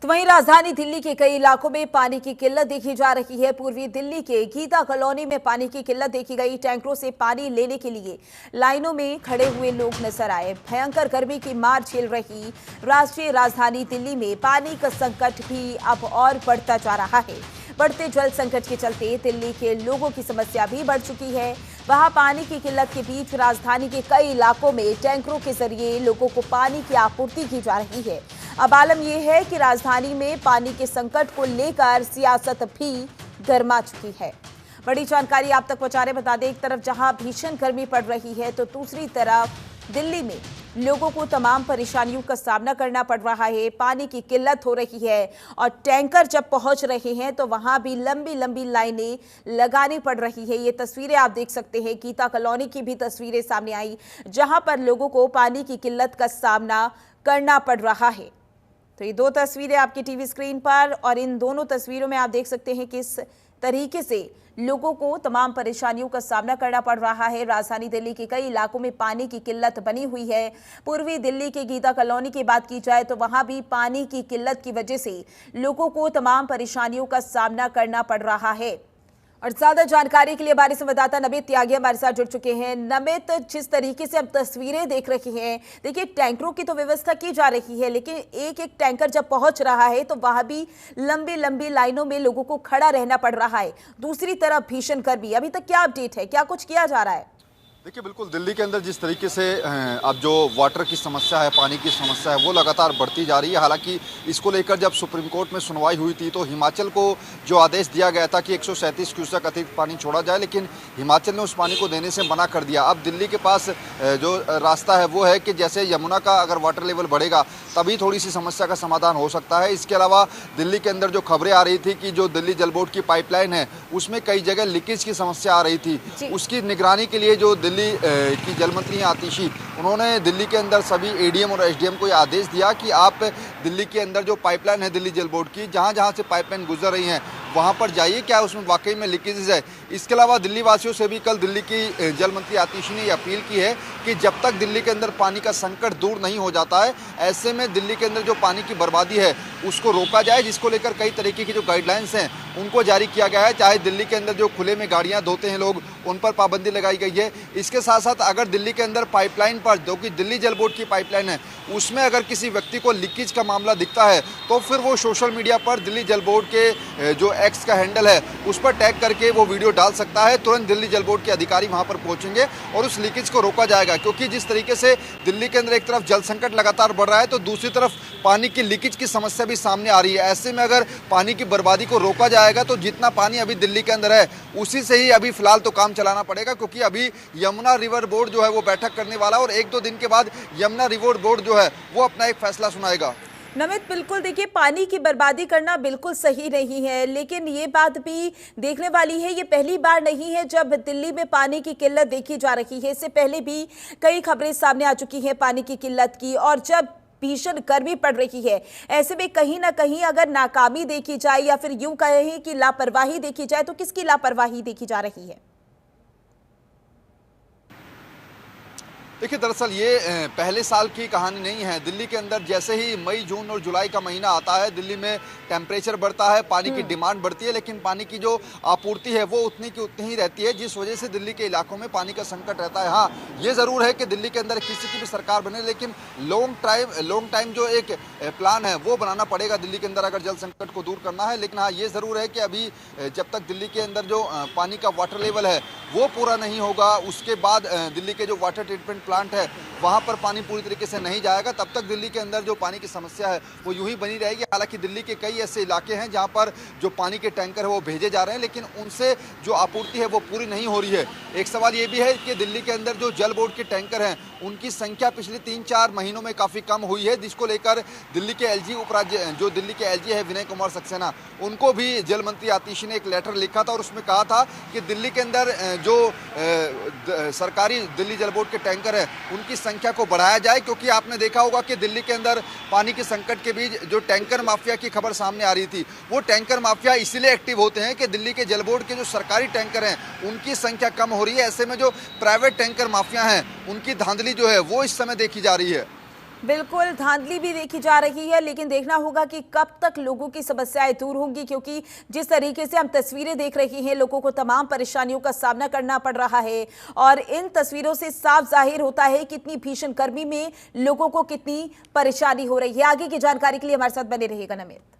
तो वहीं राजधानी दिल्ली के कई इलाकों में पानी की किल्लत देखी जा रही है। पूर्वी दिल्ली के गीता कॉलोनी में पानी की किल्लत देखी गई। टैंकरों से पानी लेने के लिए लाइनों में खड़े हुए लोग नजर आए। भयंकर गर्मी की मार झेल रही राष्ट्रीय राजधानी दिल्ली में पानी का संकट भी अब और बढ़ता जा रहा है। बढ़ते जल संकट के चलते दिल्ली के लोगों की समस्या भी बढ़ चुकी है। वहां पानी की किल्लत के बीच राजधानी के कई इलाकों में टैंकरों के जरिए लोगों को पानी की आपूर्ति की जा रही है। अब आलम यह है कि राजधानी में पानी के संकट को लेकर सियासत भी गर्मा चुकी है। बड़ी जानकारी आप तक पहुंचा रहे। बता दें, एक तरफ जहां भीषण गर्मी पड़ रही है तो दूसरी तरफ दिल्ली में लोगों को तमाम परेशानियों का सामना करना पड़ रहा है। पानी की किल्लत हो रही है और टैंकर जब पहुंच रहे हैं तो वहां भी लंबी लंबी लाइनें लगानी पड़ रही है। ये तस्वीरें आप देख सकते हैं। गीता कॉलोनी की भी तस्वीरें सामने आई जहां पर लोगों को पानी की किल्लत का सामना करना पड़ रहा है। तो ये दो तस्वीरें आपकी टीवी स्क्रीन पर, और इन दोनों तस्वीरों में आप देख सकते हैं किस तरीके से लोगों को तमाम परेशानियों का सामना करना पड़ रहा है। राजधानी दिल्ली के कई इलाकों में पानी की किल्लत बनी हुई है। पूर्वी दिल्ली के गीता कॉलोनी की बात की जाए तो वहां भी पानी की किल्लत की वजह से लोगों को तमाम परेशानियों का सामना करना पड़ रहा है। और ज्यादा जानकारी के लिए हमारे संवाददाता नमित त्यागी हमारे साथ जुड़ चुके हैं। नमित, जिस तरीके से अब तस्वीरें देख रहे हैं, देखिए टैंकरों की तो व्यवस्था की जा रही है, लेकिन एक एक टैंकर जब पहुंच रहा है तो वहां भी लंबी लंबी लाइनों में लोगों को खड़ा रहना पड़ रहा है। दूसरी तरफ भीषण गर्मी। अभी तक क्या अपडेट है, क्या कुछ किया जा रहा है? देखिए, बिल्कुल दिल्ली के अंदर जिस तरीके से अब जो वाटर की समस्या है, पानी की समस्या है, वो लगातार बढ़ती जा रही है। हालांकि इसको लेकर जब सुप्रीम कोर्ट में सुनवाई हुई थी तो हिमाचल को जो आदेश दिया गया था कि 137 क्यूसेक अतिरिक्त पानी छोड़ा जाए, लेकिन हिमाचल ने उस पानी को देने से मना कर दिया। अब दिल्ली के पास जो रास्ता है वो है कि जैसे यमुना का अगर वाटर लेवल बढ़ेगा तभी थोड़ी सी समस्या का समाधान हो सकता है। इसके अलावा दिल्ली के अंदर जो खबरें आ रही थी कि जो दिल्ली जल बोर्ड की पाइपलाइन है उसमें कई जगह लीकेज की समस्या आ रही थी, उसकी निगरानी के लिए जो दिल्ली की जल मंत्री हैं आतिशी, उन्होंने दिल्ली के अंदर सभी एडीएम और एसडीएम को आदेश दिया कि आप दिल्ली के अंदर जो पाइपलाइन है दिल्ली जल बोर्ड की, जहां जहां से पाइपलाइन गुजर रही हैं वहां पर जाइए, क्या उसमें वाकई में लीकेजेस है। इसके अलावा दिल्ली वासियों से भी कल दिल्ली की जल मंत्री आतिशी ने अपील की है कि जब तक दिल्ली के अंदर पानी का संकट दूर नहीं हो जाता है, ऐसे में दिल्ली के अंदर जो पानी की बर्बादी है उसको रोका जाए, जिसको लेकर कई तरीके की जो गाइडलाइंस हैं उनको जारी किया गया है। चाहे दिल्ली के अंदर जो खुले में गाड़ियां धोते हैं लोग, उन पर पाबंदी लगाई गई है। इसके साथ साथ अगर दिल्ली के अंदर पाइपलाइन पर, जो कि दिल्ली जल बोर्ड की पाइपलाइन है, उसमें अगर किसी व्यक्ति को लीकेज का मामला दिखता है तो फिर वो सोशल मीडिया पर दिल्ली जल बोर्ड के जो एक्स का हैंडल है उस पर टैग करके वो वीडियो डाल सकता है। तुरंत दिल्ली जल बोर्ड के अधिकारी वहां पर पहुंचेंगे और उस लीकेज को रोका जाएगा। क्योंकि जिस तरीके से दिल्ली के अंदर एक तरफ जल संकट लगातार बढ़ रहा है तो दूसरी तरफ पानी की लीकेज की समस्या भी सामने आ रही है। ऐसे में अगर पानी की बर्बादी को रोका जाएगा तो जितना पानी अभी दिल्ली के अंदर है उसी से ही अभी फिलहाल तो काम चलाना पड़ेगा, क्योंकि अभी यमुना रिवर बोर्ड जो है वो बैठक करने वाला है और 1-2 दिन के बाद यमुना रिवर बोर्ड जो है वो अपना एक फैसला सुनाएगा। नमित, बिल्कुल देखिए, पानी की बर्बादी करना बिल्कुल सही नहीं है, लेकिन ये बात भी देखने वाली है, ये पहली बार नहीं है जब दिल्ली में पानी की किल्लत देखी जा रही है। इससे पहले भी कई खबरें सामने आ चुकी हैं पानी की किल्लत की, और जब भीषण गर्मी पड़ रही है ऐसे में कहीं ना कहीं अगर नाकामी देखी जाए या फिर यूं कहें कि लापरवाही देखी जाए तो किसकी लापरवाही देखी जा रही है? देखिए, दरअसल ये पहले साल की कहानी नहीं है। दिल्ली के अंदर जैसे ही मई, जून और जुलाई का महीना आता है, दिल्ली में टेम्परेचर बढ़ता है, पानी की डिमांड बढ़ती है, लेकिन पानी की जो आपूर्ति है वो उतनी की उतनी ही रहती है, जिस वजह से दिल्ली के इलाकों में पानी का संकट रहता है। हाँ, ये ज़रूर है कि दिल्ली के अंदर किसी की भी सरकार बने, लेकिन लॉन्ग टाइम जो एक प्लान है वो बनाना पड़ेगा दिल्ली के अंदर अगर जल संकट को दूर करना है। लेकिन हाँ, ये ज़रूर है कि अभी जब तक दिल्ली के अंदर जो पानी का वाटर लेवल है वो पूरा नहीं होगा, उसके बाद दिल्ली के जो वाटर ट्रीटमेंट प्लांट है वहां पर पानी पूरी तरीके से नहीं जाएगा, तब तक दिल्ली के अंदर जो पानी की समस्या है वो यूं ही बनी रहेगी। हालांकि दिल्ली के कई ऐसे इलाके हैं जहां पर जो पानी के टैंकर है वो भेजे जा रहे हैं, लेकिन उनसे जो आपूर्ति है वो पूरी नहीं हो रही है। एक सवाल ये भी है कि दिल्ली के अंदर जो जल बोर्ड के टैंकर हैं उनकी संख्या पिछले 3-4 महीनों में काफ़ी कम हुई है, जिसको लेकर दिल्ली के एलजी जो दिल्ली के एलजी है विनय कुमार सक्सेना, उनको भी जल मंत्री आतिशी ने एक लेटर लिखा था और उसमें कहा था कि दिल्ली के अंदर जो सरकारी दिल्ली जल बोर्ड के टैंकर है उनकी संख्या को बढ़ाया जाए। क्योंकि आपने देखा होगा कि दिल्ली के अंदर पानी के संकट के बीच जो टैंकर माफिया की खबर सामने आ रही थी, वो टैंकर माफिया इसलिए एक्टिव होते हैं कि दिल्ली के जल बोर्ड के जो सरकारी टैंकर हैं उनकी संख्या कम हो रही है। ऐसे में जो प्राइवेट टैंकर माफिया हैं उनकी धांधली जो है वो इस समय देखी जा रही है। बिल्कुल धांधली भी देखी जा रही है, लेकिन देखना होगा कि कब तक लोगों की समस्याएं दूर होंगी, क्योंकि जिस तरीके से हम तस्वीरें देख रहे हैं, लोगों को तमाम परेशानियों का सामना करना पड़ रहा है। और इन तस्वीरों से साफ जाहिर होता है कितनी भीषण गर्मी में लोगों को कितनी परेशानी हो रही है। आगे की जानकारी के लिए हमारे साथ बने रहिएगा नमित।